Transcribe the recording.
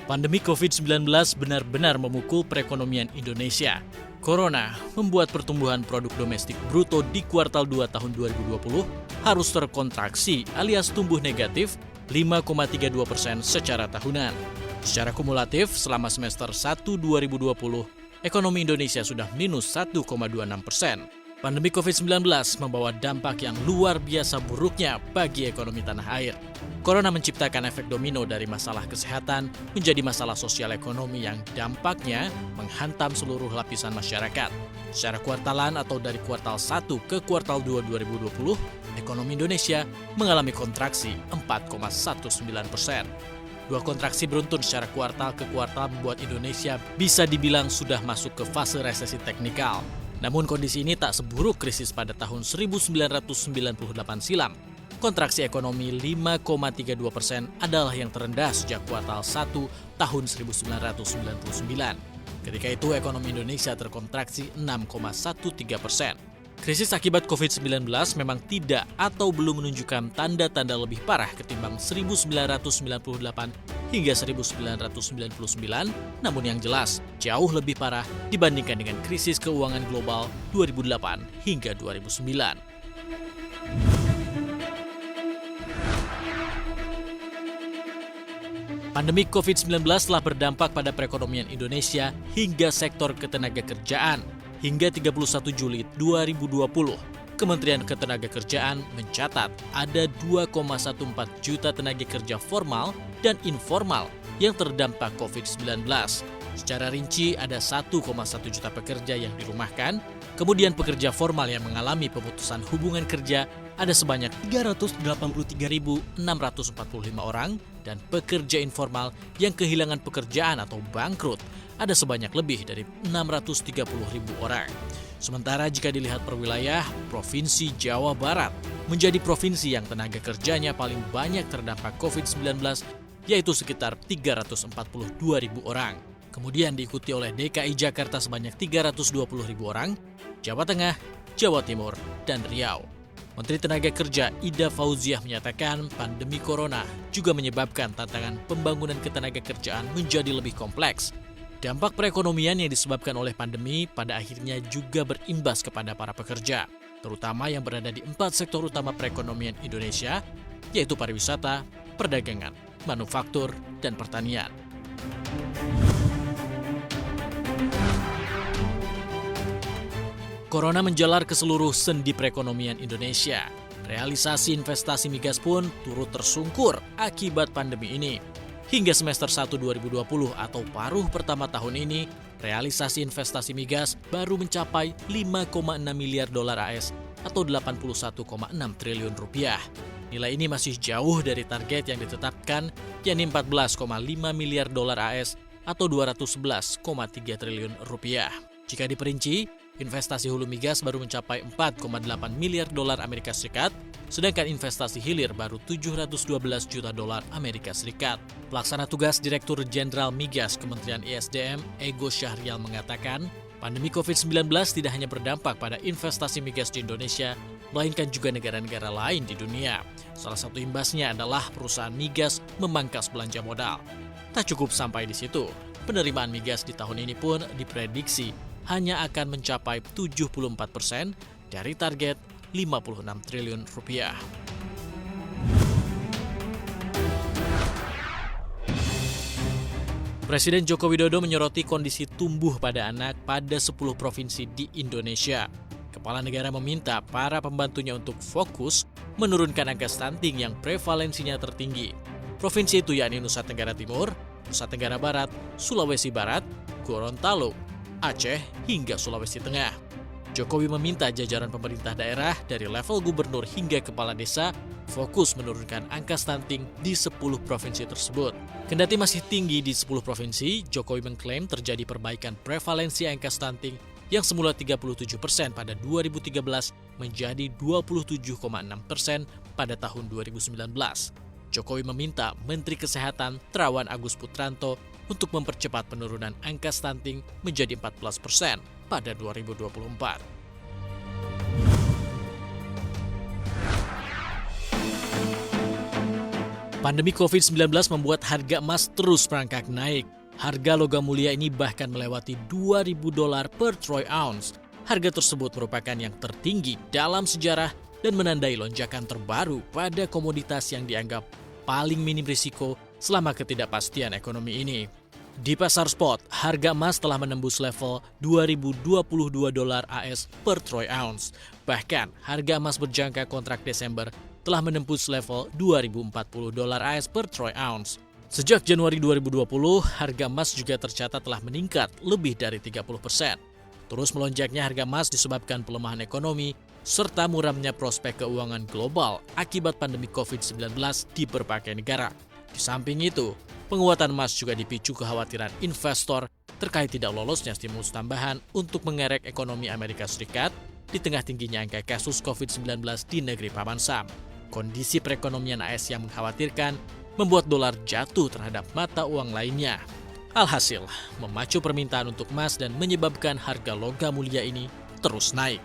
Pandemi COVID-19 benar-benar memukul perekonomian Indonesia. Corona membuat pertumbuhan produk domestik bruto di kuartal 2 tahun 2020 harus terkontraksi alias tumbuh negatif 5,32% secara tahunan. Secara kumulatif, selama semester 1 2020, ekonomi Indonesia sudah minus 1,26%. Pandemi COVID-19 membawa dampak yang luar biasa buruknya bagi ekonomi tanah air. Corona menciptakan efek domino dari masalah kesehatan menjadi masalah sosial ekonomi yang dampaknya menghantam seluruh lapisan masyarakat. Secara kuartalan atau dari kuartal 1 ke kuartal 2 2020, ekonomi Indonesia mengalami kontraksi 4,19%. Dua kontraksi beruntun secara kuartal ke kuartal membuat Indonesia bisa dibilang sudah masuk ke fase resesi teknikal. Namun kondisi ini tak seburuk krisis pada tahun 1998 silam. Kontraksi ekonomi 5,32% adalah yang terendah sejak kuartal 1 tahun 1999. Ketika itu ekonomi Indonesia terkontraksi 6,13%. Krisis akibat COVID-19 memang tidak atau belum menunjukkan tanda-tanda lebih parah ketimbang 1998 hingga 1999, namun yang jelas jauh lebih parah dibandingkan dengan krisis keuangan global 2008 hingga 2009. Pandemi COVID-19 telah berdampak pada perekonomian Indonesia hingga sektor ketenagakerjaan. Hingga 31 Juli 2020, Kementerian Ketenagakerjaan mencatat ada 2,14 juta tenaga kerja formal dan informal yang terdampak COVID-19. Secara rinci ada 1,1 juta pekerja yang dirumahkan, kemudian pekerja formal yang mengalami pemutusan hubungan kerja ada sebanyak 383.645 orang, dan pekerja informal yang kehilangan pekerjaan atau bangkrut ada sebanyak lebih dari 630.000 orang. Sementara jika dilihat per wilayah, Provinsi Jawa Barat menjadi provinsi yang tenaga kerjanya paling banyak terdampak COVID-19, yaitu sekitar 342.000 orang. Kemudian diikuti oleh DKI Jakarta sebanyak 320.000 orang, Jawa Tengah, Jawa Timur, dan Riau. Menteri Tenaga Kerja Ida Fauziah menyatakan pandemi corona juga menyebabkan tantangan pembangunan ketenagakerjaan menjadi lebih kompleks. Dampak perekonomian yang disebabkan oleh pandemi pada akhirnya juga berimbas kepada para pekerja, terutama yang berada di 4 sektor utama perekonomian Indonesia, yaitu pariwisata, perdagangan, manufaktur, dan pertanian. Corona menjalar ke seluruh sendi perekonomian Indonesia. Realisasi investasi migas pun turut tersungkur akibat pandemi ini. Hingga semester 1 2020 atau paruh pertama tahun ini, realisasi investasi migas baru mencapai 5,6 miliar dolar AS atau 81,6 triliun rupiah. Nilai ini masih jauh dari target yang ditetapkan, yakni 14,5 miliar dolar AS atau 211,3 triliun rupiah. Jika diperinci, investasi hulu migas baru mencapai 4,8 miliar dolar Amerika Serikat, sedangkan investasi hilir baru 712 juta dolar Amerika Serikat. Pelaksana tugas Direktur Jenderal Migas Kementerian ISDM, Ego Syahrial mengatakan, pandemi COVID-19 tidak hanya berdampak pada investasi migas di Indonesia, melainkan juga negara-negara lain di dunia. Salah satu imbasnya adalah perusahaan migas memangkas belanja modal. Tak cukup sampai di situ, penerimaan migas di tahun ini pun diprediksi hanya akan mencapai 74% dari target 56 triliun rupiah. Presiden Joko Widodo menyoroti kondisi tumbuh pada anak pada 10 provinsi di Indonesia. Kepala negara meminta para pembantunya untuk fokus menurunkan angka stunting yang prevalensinya tertinggi. Provinsi itu yakni Nusa Tenggara Timur, Nusa Tenggara Barat, Sulawesi Barat, Gorontalo, Aceh, hingga Sulawesi Tengah. Jokowi meminta jajaran pemerintah daerah dari level gubernur hingga kepala desa fokus menurunkan angka stunting di 10 provinsi tersebut. Kendati masih tinggi di 10 provinsi, Jokowi mengklaim terjadi perbaikan prevalensi angka stunting yang semula 37% pada 2013 menjadi 27,6% pada tahun 2019. Jokowi meminta Menteri Kesehatan Terawan Agus Putranto untuk mempercepat penurunan angka stunting menjadi 14% pada 2024. Pandemi COVID-19 membuat harga emas terus merangkak naik. Harga logam mulia ini bahkan melewati $2.000 per troy ounce. Harga tersebut merupakan yang tertinggi dalam sejarah dan menandai lonjakan terbaru pada komoditas yang dianggap paling minim risiko selama ketidakpastian ekonomi ini. Di pasar spot, harga emas telah menembus level $2.022 AS per troy ounce. Bahkan, harga emas berjangka kontrak Desember telah menembus level $2.040 AS per troy ounce. Sejak Januari 2020, harga emas juga tercatat telah meningkat lebih dari 30%. Terus melonjaknya harga emas disebabkan pelemahan ekonomi serta muramnya prospek keuangan global akibat pandemi COVID-19 di berbagai negara. Di samping itu, penguatan emas juga dipicu kekhawatiran investor terkait tidak lolosnya stimulus tambahan untuk mengerek ekonomi Amerika Serikat di tengah tingginya angka kasus COVID-19 di negeri Paman Sam. Kondisi perekonomian AS yang mengkhawatirkan membuat dolar jatuh terhadap mata uang lainnya. Alhasil, memacu permintaan untuk emas dan menyebabkan harga logam mulia ini terus naik.